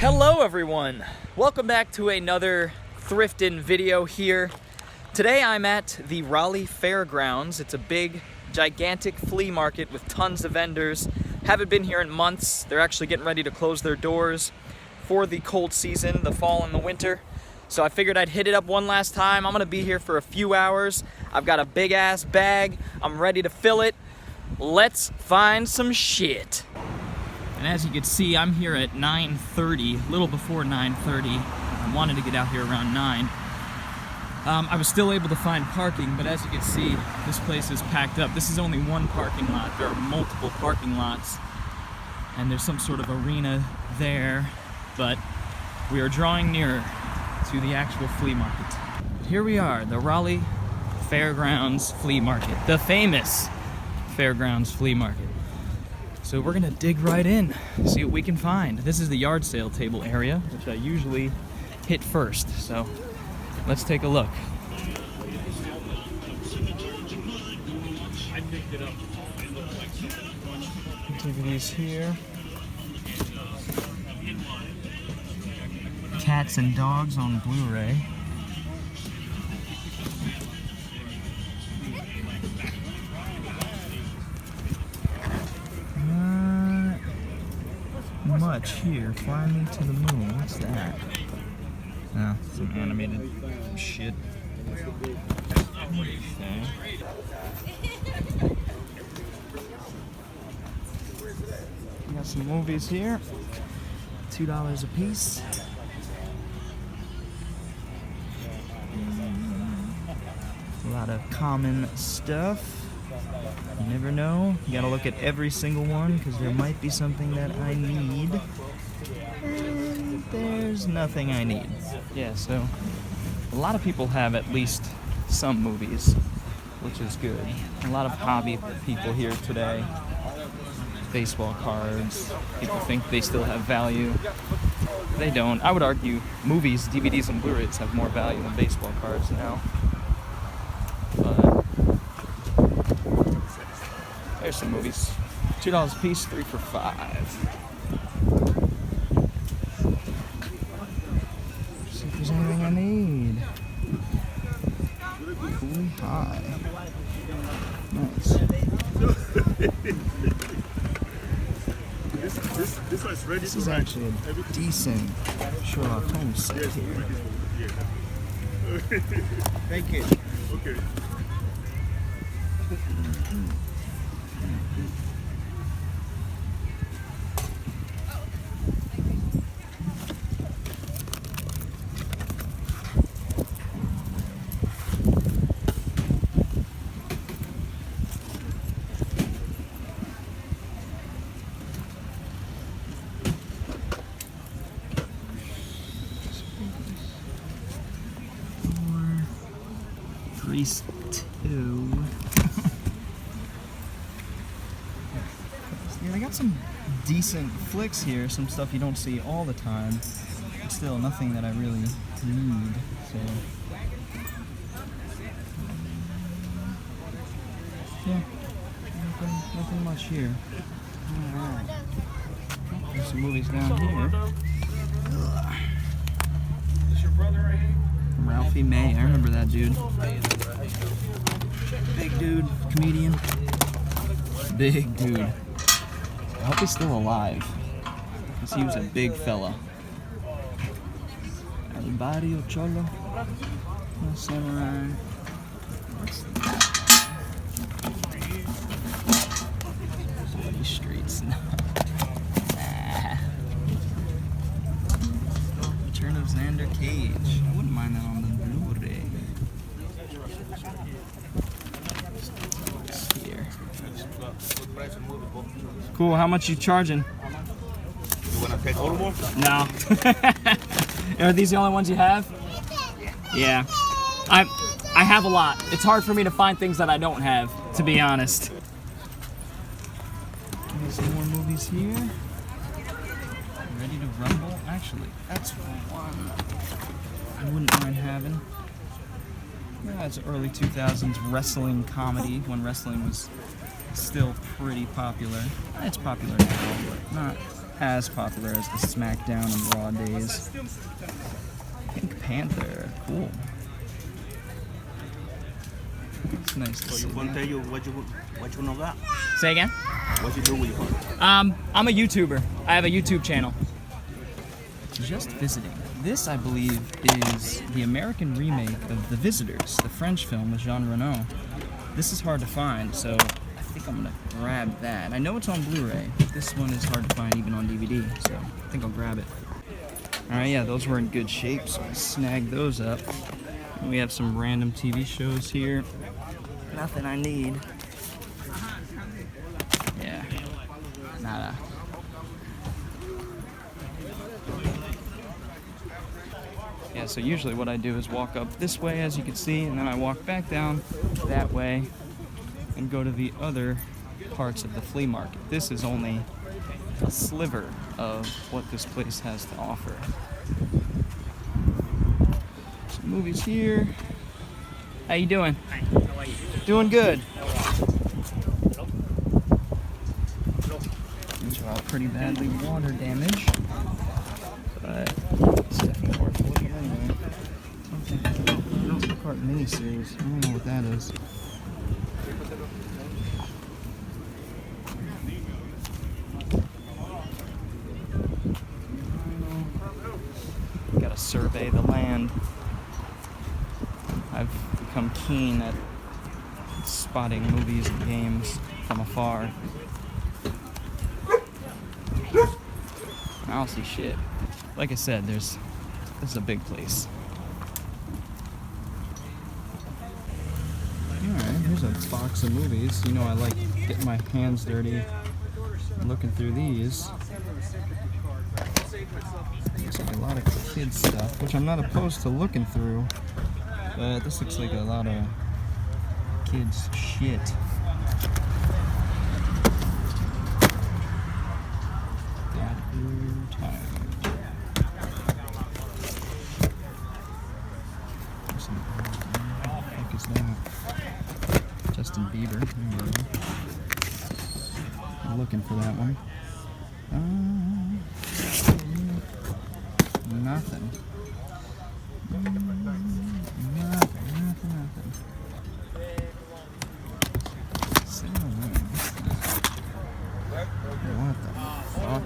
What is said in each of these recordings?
Hello everyone! Welcome back to another Thriftin video here. Today I'm at the Raleigh Fairgrounds. It's a big, gigantic flea market with tons of vendors. Haven't been here in months. They're actually getting ready to close their doors for the cold season, the fall and the winter. So I figured I'd hit it up one last time. I'm gonna be here for a few hours. I've got a big ass bag. I'm ready to fill it. Let's find some shit. And as you can see, I'm here at 9:30, a little before 9:30. I wanted to get out here around 9. I was still able to find parking, but as you can see, this place is packed up. This is only one parking lot. There are multiple parking lots, and there's some sort of arena there, but we are drawing nearer to the actual flea market. Here we are, the Raleigh Fairgrounds Flea Market, the famous Fairgrounds Flea Market. So we're gonna dig right in, see what we can find. This is the yard sale table area, which I usually hit first. So let's take a look. Take these here. Cats and dogs on Blu-ray. Much here. Fly Me to the Moon. What's that? Oh, some animated shit. Okay. We got some movies here. $2 a piece. A lot of common stuff. You never know. You gotta look at every single one because there might be something that I need. And there's nothing I need. Yeah, so a lot of people have at least some movies, which is good. A lot of hobby people here today. Baseball cards. People think they still have value. They don't. I would argue movies, DVDs, and Blu-rays have more value than baseball cards now. But there's some movies. $2 a piece, 3 for $5. See if there's anything I need. Cool high. Nice. This is actually a decent Sherlock Holmes set here. Thank you. Okay. Grease 2. Yeah, they got some decent flicks here, some stuff you don't see all the time, but still nothing that I really need. So yeah, nothing much here. Alright. There's some movies down here. Ralphie May, I remember that dude. Big dude, comedian. Big dude. I hope he's still alive, because he was a big fella. El Barrio Cholo. No Samurai. What's that? Bloody streets. Return of Xander Cage. I wouldn't mind that on the Blu-ray. Here. Cool, how much you charging? You wanna pay all more? No. Are these the only ones you have? Yeah. I have a lot. It's hard for me to find things that I don't have, to be honest. There's some more movies here. Ready to Rumble? Actually, that's one I wouldn't mind having. Yeah, it's early 2000s wrestling comedy when wrestling was still pretty popular. It's popular now, but as popular as the SmackDown and Raw days. Pink Panther, cool. It's nice to see. You want to tell you what you know that? Say again? What you do with your phone? I'm a YouTuber. I have a YouTube channel. Just visiting. This, I believe, is the American remake of The Visitors, the French film with Jean Reno. This is hard to find, so I think I'm gonna grab that. I know it's on Blu-ray, but this one is hard to find even on DVD, so I think I'll grab it. Alright, yeah, those were in good shape, so I'll snag those up. And we have some random TV shows here. Nothing I need. Yeah, nada. Yeah, so usually what I do is walk up this way, as you can see, and then I walk back down that way and go to the other parts of the flea market. This is only a sliver of what this place has to offer. Some movies here. How you doing? Hi, how are you? Doing good. These are all pretty badly water damaged, but it's definitely worth looking anyway. Two-part miniseries. I don't know what that is. Gotta survey the land. I've become keen at spotting movies and games from afar. I don't see shit. Like I said, this is a big place. Alright, here's a box of movies. You know I like getting my hands dirty and looking through these. There's like a lot of kids stuff, which I'm not opposed to looking through, but this looks like a lot of kids shit. Justin Bieber. I'm looking for that one. Nothing. Nothing. What the fuck?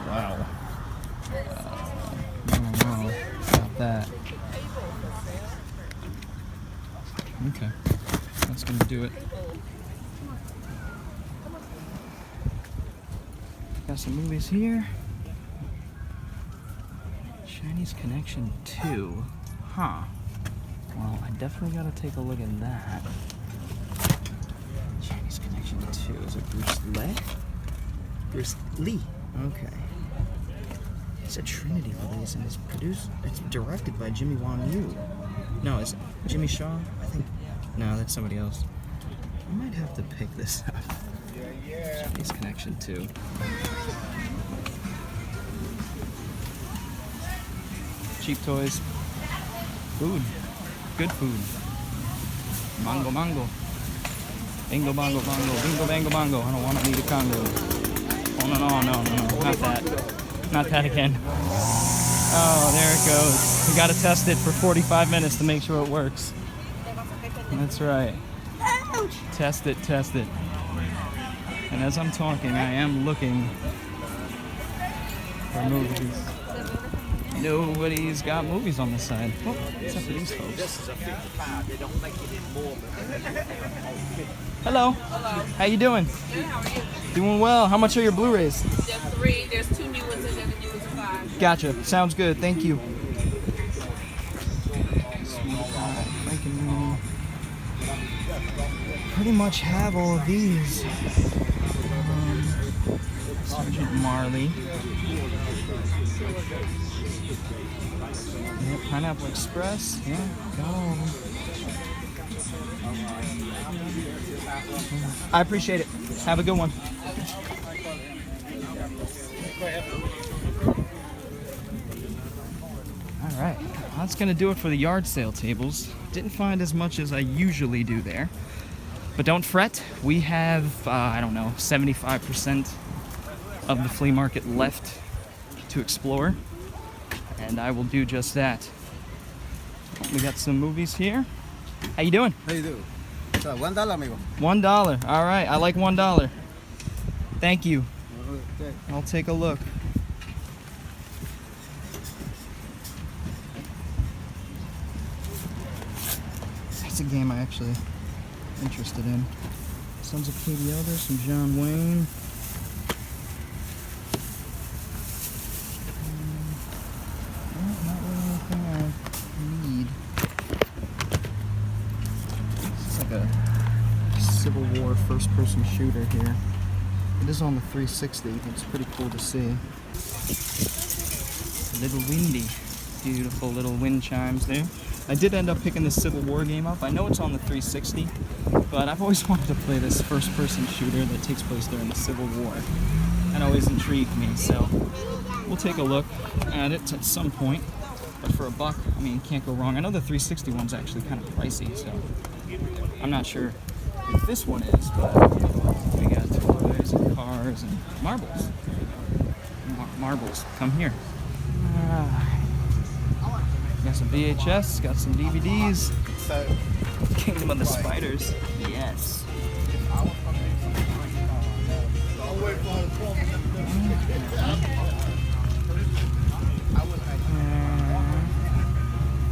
Wow. I don't know about that. Okay, that's gonna do it. Got some movies here. Chinese Connection 2. Huh. Well, I definitely gotta take a look at that. Chinese Connection 2. Is it Bruce Lee? Bruce Lee. Okay. It's a Trinity release and it's directed by Jimmy Wong Yu. No, is it Jimmy Shaw? I think. No, that's somebody else. I might have to pick this up. Chinese Connection 2. Cheap toys. Food. Good food. Mango mango. Bingo bongo bongo. Bingo bango bongo. I don't want to eat a Congo. Oh no. Not that. Not that again. Oh, there it goes. We gotta test it for 45 minutes to make sure it works. That's right. Test it. And as I'm talking, I am looking for movies. Nobody's got movies on this side. Well, except for these folks. Hello. How you doing? Good, how are you? Doing well. How much are your Blu-rays? There's 3. There's 2 new ones and then the new ones are 5. Gotcha. Sounds good. Thank you. Pretty much have all of these. Sergeant Marley. Yeah, Pineapple Express. Yeah, got all of them. I appreciate it. Have a good one. All right, that's gonna do it for the yard sale tables. Didn't find as much as I usually do there. But don't fret, we have, I don't know, 75% of the flea market left to explore, and I will do just that. We got some movies here. How you doing? How you doing? So, $1, amigo. $1. All right, I like $1. Thank you. Okay. I'll take a look. That's a game I actually interested in. Sons of Katie Elder, some John Wayne. Well, not really anything I need. It's like a Civil War first-person shooter here. It is on the 360. It's pretty cool to see. A little windy. Beautiful little wind chimes there. I did end up picking the Civil War game up. I know it's on the 360, but I've always wanted to play this first-person shooter that takes place during the Civil War. That always intrigued me, so we'll take a look at it at some point. But for $1, I mean, can't go wrong. I know the 360 one's actually kind of pricey, so I'm not sure if this one is, but we got toys and cars and marbles. Marbles, come here. Got some VHS, got some DVDs. Kingdom of the Spiders. Yes.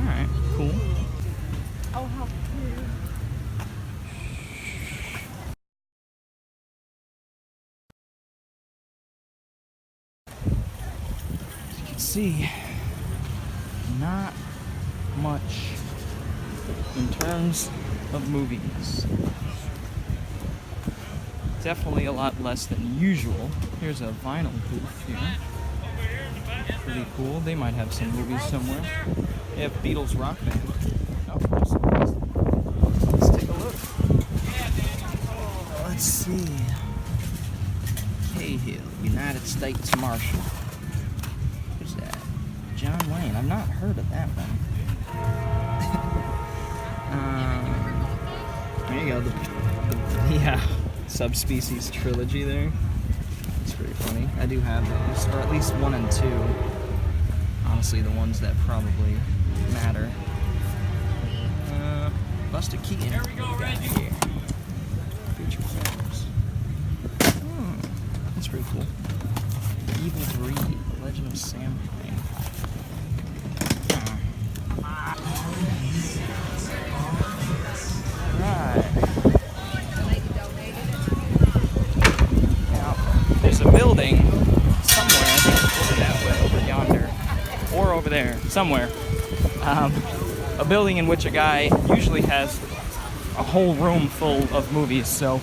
Alright, cool. As you can see, not much in terms of movies. Definitely a lot less than usual. Here's a vinyl booth here. Pretty cool. They might have some movies somewhere. They have Beatles Rock Band. Oh, let's take a look. Let's see. Cahill, United States Marshal. Who's that? John Wayne. I've not heard of that one. There you go. The Subspecies trilogy there. It's pretty funny. I do have those, or at least 1 and 2. Honestly, the ones that probably matter. Buster Keaton. Here we go, Reggie. Feature films. That's pretty cool. Evil Breed, Legend of Sam Pine. Right. Now, there's a building somewhere, I think it's over that way, over yonder, or over there, somewhere. A building in which a guy usually has a whole room full of movies, so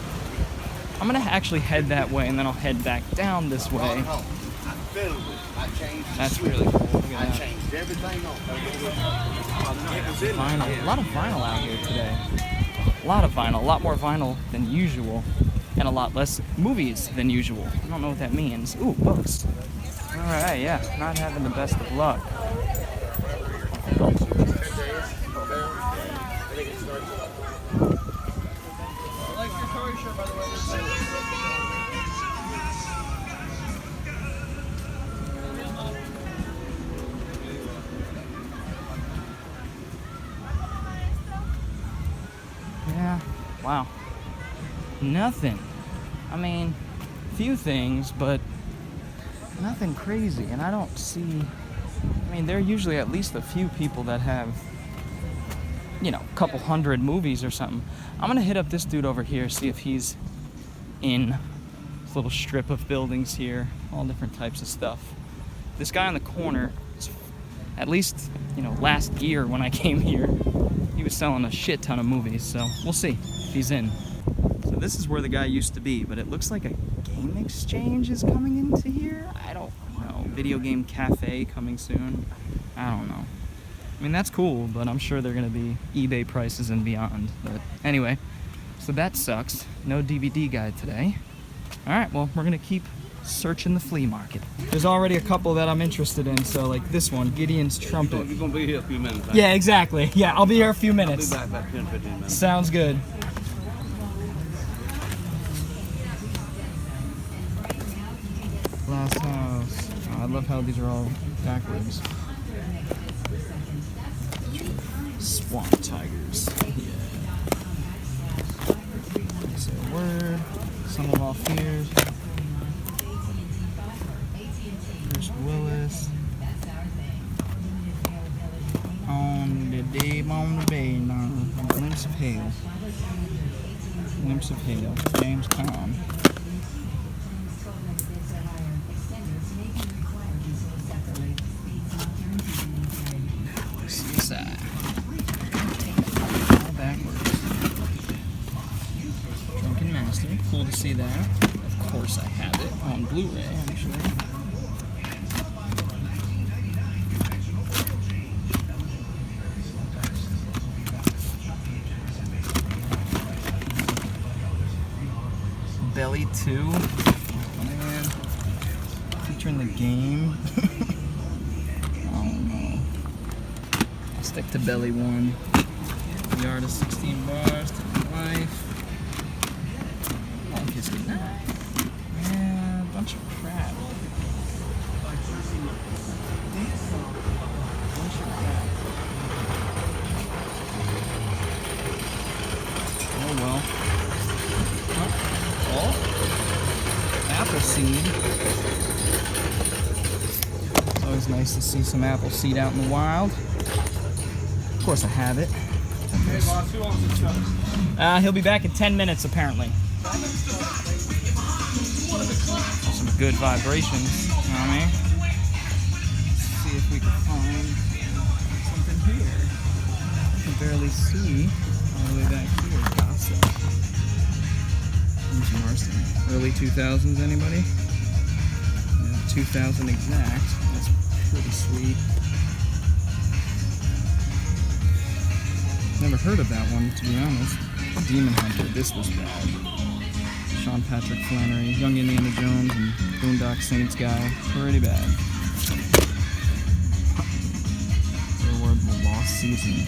I'm gonna actually head that way, and then I'll head back down this way. That's really cool. Look at that. Vinyl. A lot of vinyl out here today. A lot of vinyl. A lot more vinyl than usual. And a lot less movies than usual. I don't know what that means. Ooh, books. Alright, yeah. Not having the best of luck. Yeah, wow. Nothing. I mean, few things, but nothing crazy. And I don't see, I mean, there are usually at least a few people that have, you know, a couple hundred movies or something. I'm gonna hit up this dude over here, see if he's in this little strip of buildings here, all different types of stuff. This guy on the corner, at least, you know, last year when I came here, he was selling a shit ton of movies, so we'll see if he's in. So this is where the guy used to be, but it looks like a game exchange is coming into here. I don't know. Video game cafe coming soon. I don't know. I mean, that's cool, but I'm sure they're gonna be eBay prices and beyond. But anyway, so that sucks. No DVD guide today. All right, well, we're gonna keep searching the flea market. There's already a couple that I'm interested in, so like this one, Gideon's Trumpet. You're going to be here a few minutes, right? Yeah, exactly. Yeah, I'll be here a few minutes. I'll be back about 10, 15 minutes. Sounds good. Glass house. Oh, I love how these are all backwards. Swamp tigers. Yeah. Say a word. Some of off here. Bruce Willis. On the day, on the bay, now. A glimpse of hail. Glimpse of hail. James Caan. CSI. All backwards. Drunken Master. Cool to see that. Of course I have it on Blu-ray, actually. Belly 2. Man. Featuring the game. Oh no. I'll stick to Belly 1. The art of 16 bars to life. Oh, kiss me. Yeah, a bunch of crap. Bunch of crap. Oh well. Oh, apple seed. It's always nice to see some apple seed out in the wild. Of course I have it. He'll be back in 10 minutes apparently. Some good vibrations, you know what I mean? Let's see if we can find something here. I can barely see all the way back here. Gossip. Where's Marston? Early 2000s, anybody? Yeah, 2000 exact. That's pretty sweet. Never heard of that one, to be honest. Demon Hunter, this was bad. Sean Patrick Flannery, Young Indiana Jones, and Boondock Saints guy. Pretty bad. Forward the Lost Season.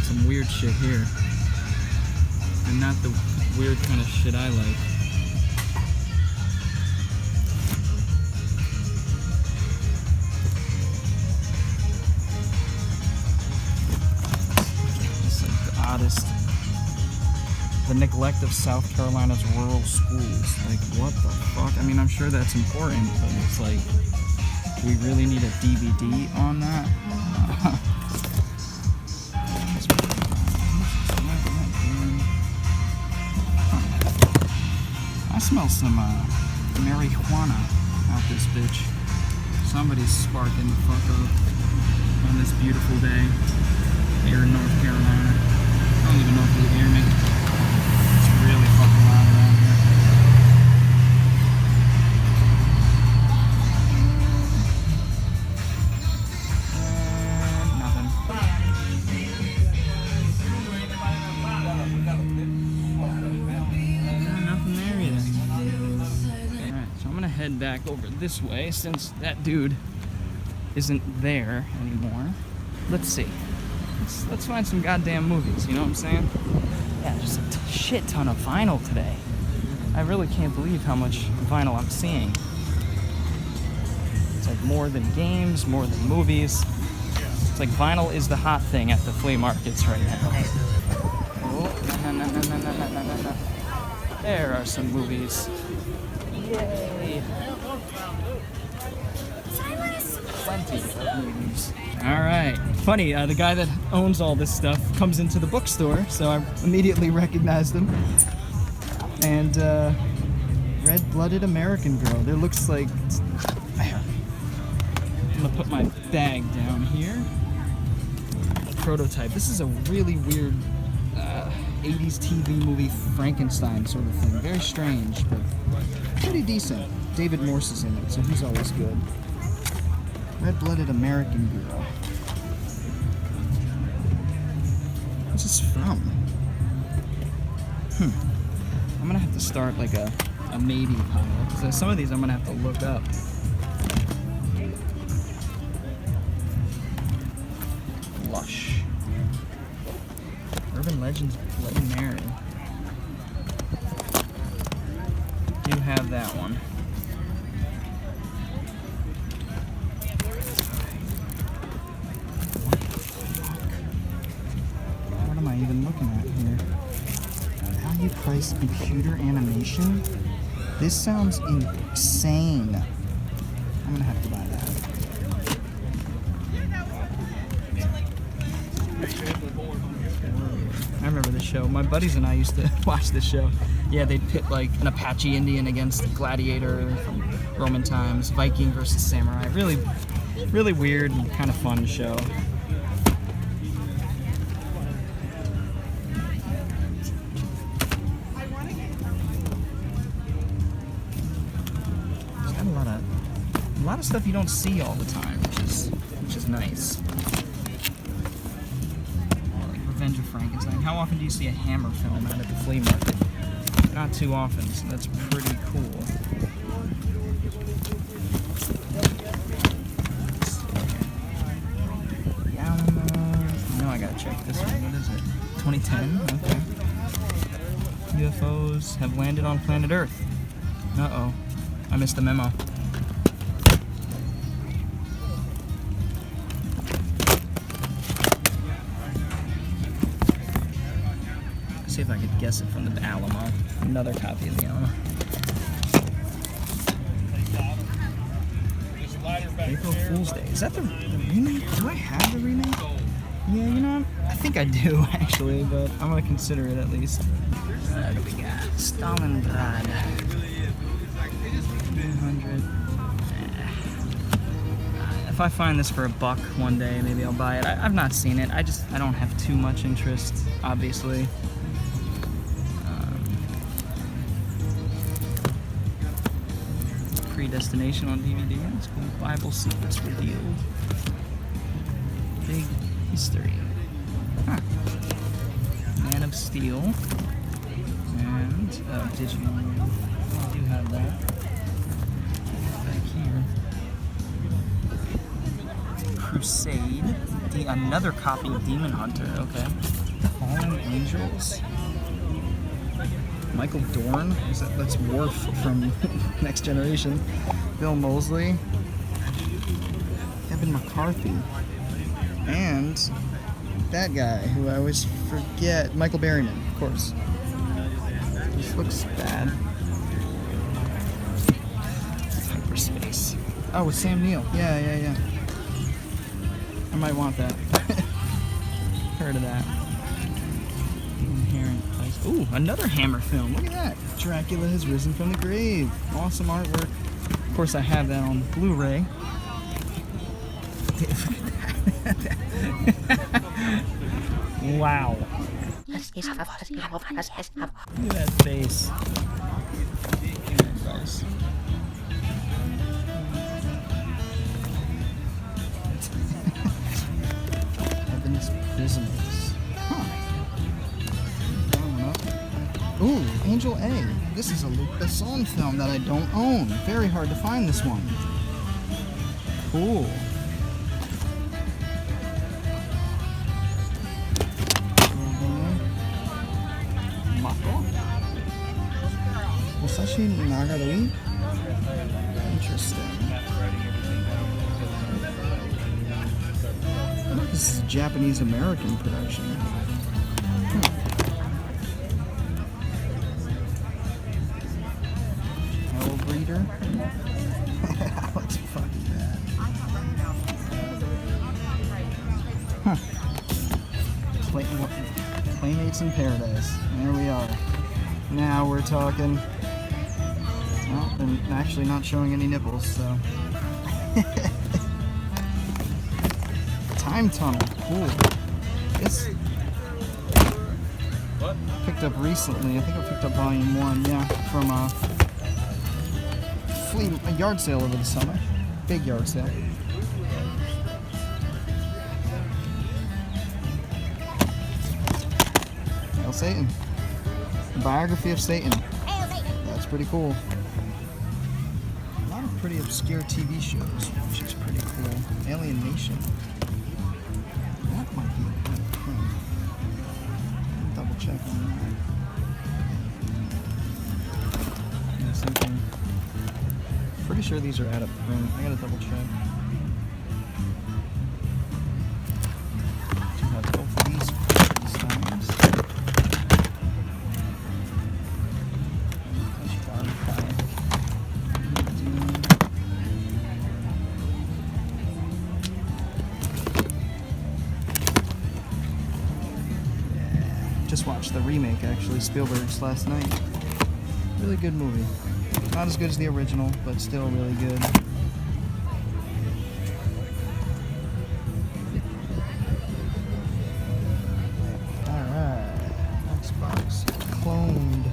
Some weird shit here. And not the weird kind of shit I like. The neglect of South Carolina's rural schools. Like, what the fuck? I mean, I'm sure that's important, but it's like, do we really need a DVD on that? I smell some marijuana out this bitch. Somebody's sparking the fuck up on this beautiful day here in North Carolina. I don't even know if you can hear me. It's really fucking loud around here. Nothing. Nothing there either. Alright, so I'm gonna head back over this way since that dude isn't there anymore. Let's see. Let's find some goddamn movies, you know what I'm saying? Yeah, just a shit ton of vinyl today. I really can't believe how much vinyl I'm seeing. It's like more than games, more than movies. It's like vinyl is the hot thing at the flea markets right now. Oh, no. There are some movies. Yay! Plenty of movies. Alright. Funny, the guy that owns all this stuff comes into the bookstore, so I immediately recognized him. And, Red-Blooded American Girl. There looks like... There. I'm gonna put my bag down here. Prototype. This is a really weird 80s TV movie Frankenstein sort of thing. Very strange, but pretty decent. David Morse is in it, so he's always good. Red-Blooded American Girl. What's this from? I'm gonna have to start like a maybe pile, because some of these I'm gonna have to look up. plush. Urban Legends Bloody Mary. Do have that one. What am I even looking at here? Value price computer animation? This sounds insane. I'm gonna have to buy that. I remember this show. My buddies and I used to watch this show. Yeah, they'd pit like an Apache Indian against a gladiator from Roman times, Viking versus samurai. Really, really weird and kind of fun show. It's got a lot of stuff you don't see all the time, which is nice. Revenge of Frankenstein. How often do you see a Hammer film out at the flea market? Not too often, so that's pretty cool. The Alamo. No, I gotta check this one. What is it? 2010? Okay. UFOs have landed on planet Earth. Uh-oh. I missed the memo. See if I could guess it from the Alamo. Another copy of the Alamo. April Fool's Day. Is that the remake? Do I have the remake? Yeah, you know, I think I do actually, but I'm gonna consider it at least. What do we got? Stalingrad. 100. If I find this for $1 one day, maybe I'll buy it. I've not seen it. I don't have too much interest, obviously. Predestination on DVD. That's cool. Bible secrets revealed. Big history. Huh. Man of Steel. And digital. I do have that. Back here. Crusade. Another copy of Demon Hunter. Okay. Fallen Angels. Michael Dorn, that's Worf from Next Generation. Bill Moseley, Kevin McCarthy, and that guy who I always forget, Michael Berryman, of course. This looks bad. Hyperspace. Oh, with Sam Neill. Yeah. I might want that. Heard of that. Ooh, another Hammer film. Look at that. Dracula has risen from the grave. Awesome artwork. Of course, I have that on Blu-ray. Wow. Look at that face. Nice. Heaven's Prisoners. Ooh, Angel A. This is a Luc Besson film that I don't own. Very hard to find this one. Cool. Mako. Musashi Nagarui. Interesting. This is a Japanese-American production. That looks fucking bad. Huh. Playmates in Paradise. There we are. Now we're talking. Well, and actually not showing any nipples, so. Time Tunnel. Cool. This picked up recently. I think I picked up volume 1, yeah, from Flea, a yard sale over the summer. Big yard sale. Hail Satan. Biography of Satan. That's pretty cool. A lot of pretty obscure TV shows, which is pretty cool. Alien Nation. That might check on that. Yeah, same thing. Pretty sure these are out of print. I gotta double check. Do have both of these sides. Just watched the remake, actually, Spielberg's last night. Really good movie. Not as good as the original, but still really good. Alright. Next box. Cloned.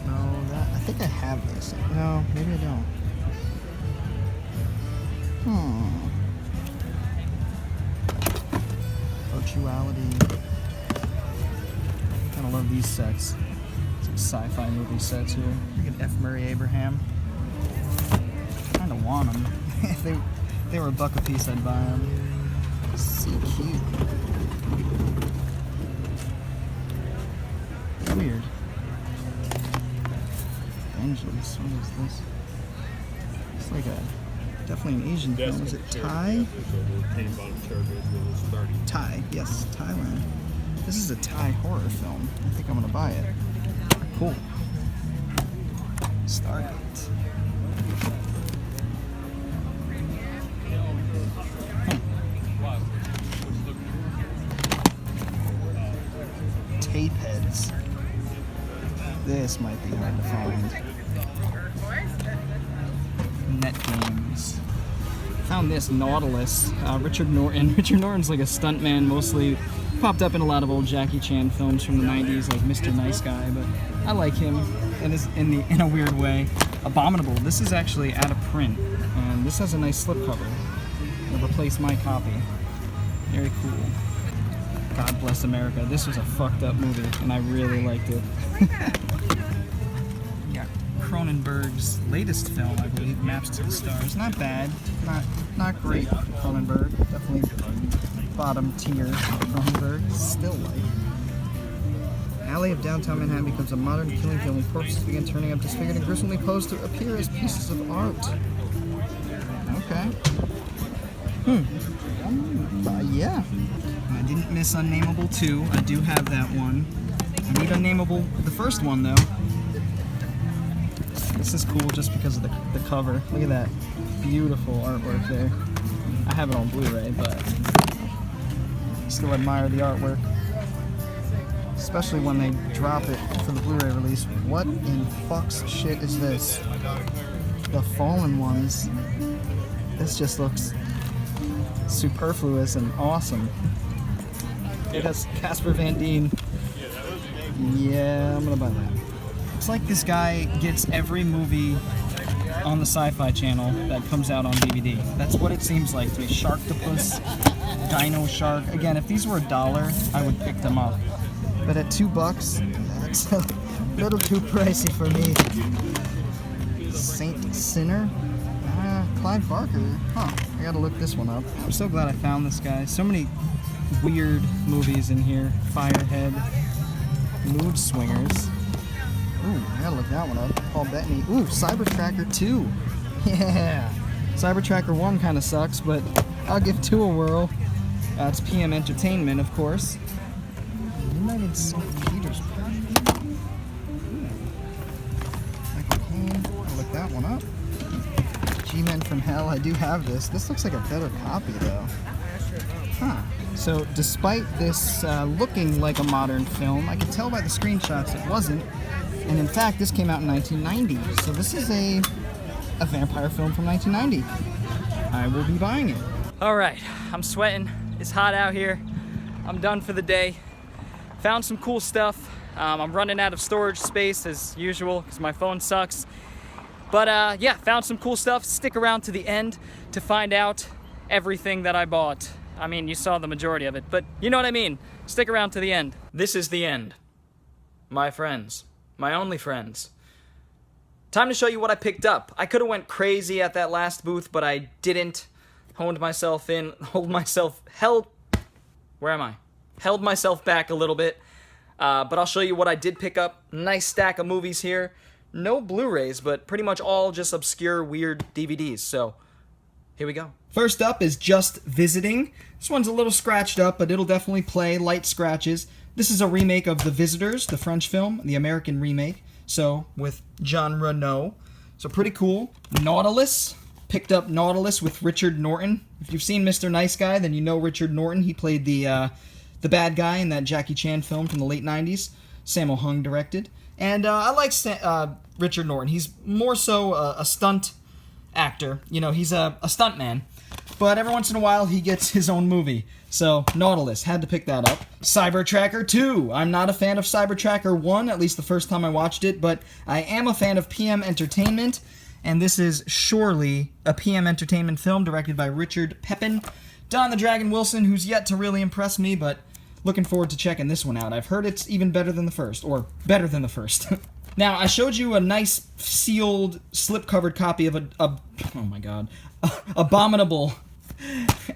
No, that. I think I have this. No, maybe I don't. Virtuality. Kinda love these sets. Sci-fi movie sets here. Look at F. Murray Abraham. Kinda want them. If they were $1 a piece, I'd buy them. So cute. Weird. Vengeance. What is this? It's like definitely an Asian film. Is it Thai? Thai. Yes, Thailand. This is a Thai horror film. I think I'm gonna buy it. Cool. Stargate. Tape heads. This might be hard to find. Net games. Found this Nautilus. Richard Norton. Richard Norton's like a stuntman, mostly popped up in a lot of old Jackie Chan films from the 90s, like Mr. Nice Guy, but I like him in a weird way. Abominable. This is actually out of print, and this has a nice slipcover. It'll replace my copy. Very cool. God Bless America. This was a fucked up movie, and I really liked it. Yeah, Cronenberg's latest film, I believe, Maps to the Stars. Not bad. Not great. Cronenberg. Definitely bottom tier Cronenberg. Still like. Alley of downtown Manhattan becomes a modern killing field and corpses begin turning up disfigured and gruesomely posed to appear as pieces of art. Okay. Yeah. I didn't miss Unnameable 2. I do have that one. I need Unnameable, the first one though. This is cool just because of the cover. Look at that. Beautiful artwork there. I have it on Blu-ray, but still admire the artwork. Especially when they drop it for the Blu-ray release. What in fuck's shit is this? The Fallen Ones. This just looks superfluous and awesome. It has Casper Van Dien. Yeah, I'm gonna buy that. It's like this guy gets every movie on the Sci-Fi Channel that comes out on DVD. That's what it seems like to me. Sharktopus, Dino Shark. Again, if these were $1, I would pick them up. But at $2, that's a little too pricey for me. Saint Sinner? Clive Barker. Huh. I gotta look this one up. I'm so glad I found this guy. So many weird movies in here. Firehead. Mood Swingers. Ooh, I gotta look that one up. Paul Bettany. Ooh, Cybertracker 2. Yeah. Cybertracker 1 kind of sucks, but I'll give 2 a whirl. It's PM Entertainment, of course. United St. Petersburg. Michael Caine. I'll look that one up. G-Men from Hell. I do have this. This looks like a better copy, though. Huh. So, despite this looking like a modern film, I could tell by the screenshots it wasn't. And in fact, this came out in 1990. So this is a vampire film from 1990. I will be buying it. All right, I'm sweating. It's hot out here. I'm done for the day. Found some cool stuff. I'm running out of storage space as usual because my phone sucks. But yeah, found some cool stuff. Stick around to the end to find out everything that I bought. I mean, you saw the majority of it, but you know what I mean. Stick around to the end. This is the end. My friends. My only friends. Time to show you what I picked up. I could have went crazy at that last booth, but I didn't. Where am I? held myself back a little bit, but I'll show you what I did pick up. Nice stack of movies here. No Blu-rays, but pretty much all just obscure, weird DVDs. So, here we go. First up is Just Visiting. This one's a little scratched up, but it'll definitely play. Light scratches. This is a remake of The Visitors, the French film, the American remake. So, with Jean Reno. So, pretty cool. Nautilus. Picked up Nautilus with Richard Norton. If you've seen Mr. Nice Guy, then you know Richard Norton. He played the bad guy in that Jackie Chan film from the late 90s. Sammo Hung directed. And I like Richard Norton. He's more so a stunt actor. You know, he's a stunt man. But every once in a while, he gets his own movie. So, Nautilus, had to pick that up. Cyber Tracker 2. I'm not a fan of Cyber Tracker 1, at least the first time I watched it, but I am a fan of PM Entertainment, and this is surely a PM Entertainment film directed by Richard Pepin. Don the Dragon Wilson, who's yet to really impress me, but looking forward to checking this one out. I've heard it's even better than the first, or better than the first. Now, I showed you a nice sealed, slip-covered copy of oh my god, Abominable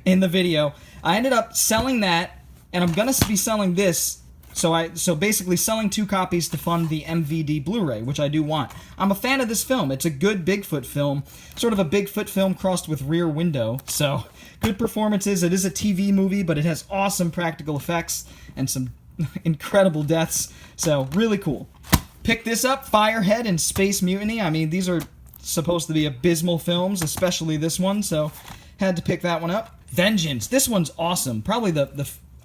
in the video. I ended up selling that, and I'm gonna be selling this. So basically selling 2 copies to fund the MVD Blu-ray, which I do want. I'm a fan of this film. It's a good Bigfoot film, sort of a Bigfoot film crossed with Rear Window. So good performances. It is a TV movie, but it has awesome practical effects and some incredible deaths. So really cool. Pick this up, Firehead and Space Mutiny. I mean, these are supposed to be abysmal films, especially this one, so had to pick that one up. Vengeance. This one's awesome. Probably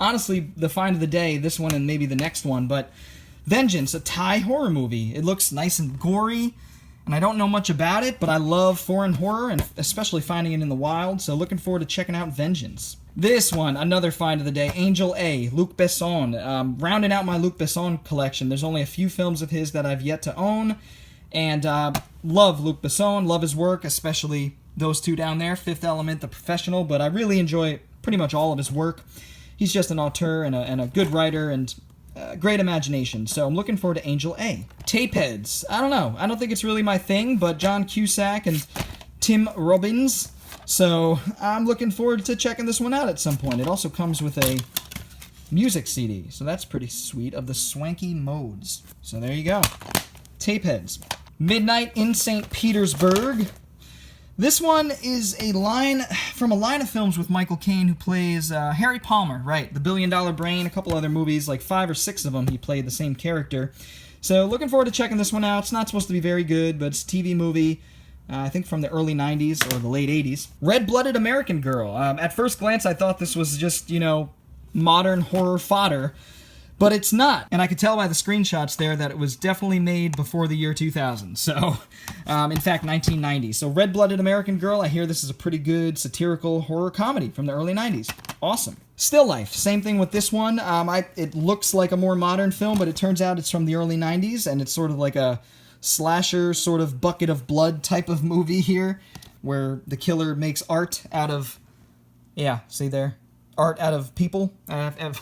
honestly the find of the day, this one and maybe the next one, but Vengeance, a Thai horror movie. It looks nice and gory, and I don't know much about it, but I love foreign horror, and especially finding it in the wild, so looking forward to checking out Vengeance. This one, another find of the day, Angel A, Luc Besson. Rounding out my Luc Besson collection. There's only a few films of his that I've yet to own, and love Luc Besson, love his work, especially those 2 down there, Fifth Element, The Professional, but I really enjoy pretty much all of his work. He's just an auteur and a good writer and great imagination, so I'm looking forward to Angel A. Tapeheads. I don't know. I don't think it's really my thing, but John Cusack and Tim Robbins, so I'm looking forward to checking this one out at some point. It also comes with a music CD, so that's pretty sweet, of the Swanky Modes. So there you go. Tapeheads. Midnight in St. Petersburg. This one is from a line of films with Michael Caine, who plays Harry Palmer, right, the $1 Billion Brain, a couple other movies, like 5 or 6 of them he played the same character. So looking forward to checking this one out. It's not supposed to be very good, but it's a TV movie, I think from the early 90s or the late 80s. Red-Blooded American Girl. At first glance, I thought this was just, you know, modern horror fodder, but it's not. And I could tell by the screenshots there that it was definitely made before the year 2000. So, in fact, 1990. So Red-Blooded American Girl, I hear this is a pretty good satirical horror comedy from the early 90s. Awesome. Still Life, same thing with this one. It looks like a more modern film, but it turns out it's from the early 90s, and it's sort of like a slasher, sort of bucket of blood type of movie here, where the killer makes art out of, yeah, see there? Art out of people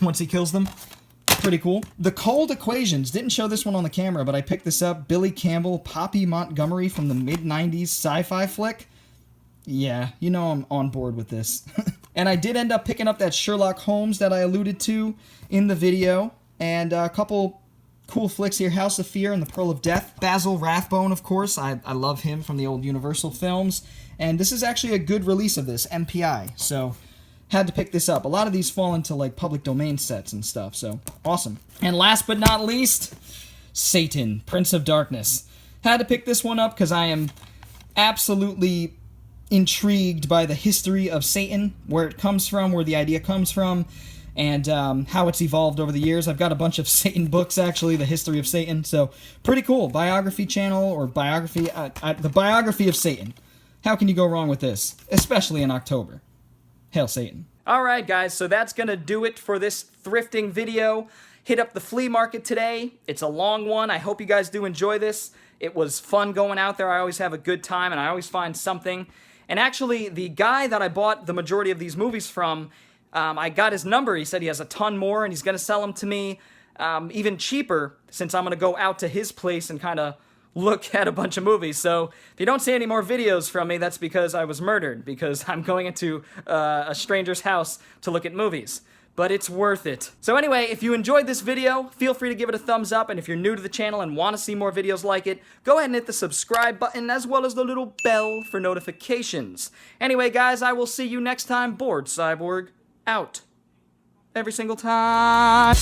once he kills them. Pretty cool. The Cold Equations. Didn't show this one on the camera, but I picked this up. Billy Campbell, Poppy Montgomery from the mid-90s sci-fi flick. Yeah, you know I'm on board with this. And I did end up picking up that Sherlock Holmes that I alluded to in the video. And a couple cool flicks here. House of Fear and The Pearl of Death. Basil Rathbone, of course. I love him from the old Universal films. And this is actually a good release of this, MPI. So had to pick this up. A lot of these fall into like public domain sets and stuff, so awesome. And last but not least, Satan, Prince of Darkness. Had to pick this one up because I am absolutely intrigued by the history of Satan, where it comes from, where the idea comes from, and how it's evolved over the years. I've got a bunch of Satan books, actually, the history of Satan, so pretty cool. Biography channel, or biography, the biography of Satan. How can you go wrong with this, especially in October? Hail Satan. Alright guys, so that's gonna do it for this thrifting video. Hit up the flea market today. It's a long one. I hope you guys do enjoy this. It was fun going out there. I always have a good time and I always find something. And actually, the guy that I bought the majority of these movies from, I got his number. He said he has a ton more and he's gonna sell them to me even cheaper, since I'm gonna go out to his place and kind of look at a bunch of movies. So if you don't see any more videos from me, that's because I was murdered, because I'm going into a stranger's house to look at movies. but it's worth it. So anyway, if you enjoyed this video, feel free to give it a thumbs up, and if you're new to the channel and want to see more videos like it, go ahead and hit the subscribe button as well as the little bell for notifications. Anyway, guys, I will see you next time. Bored Cyborg, out. Every single time.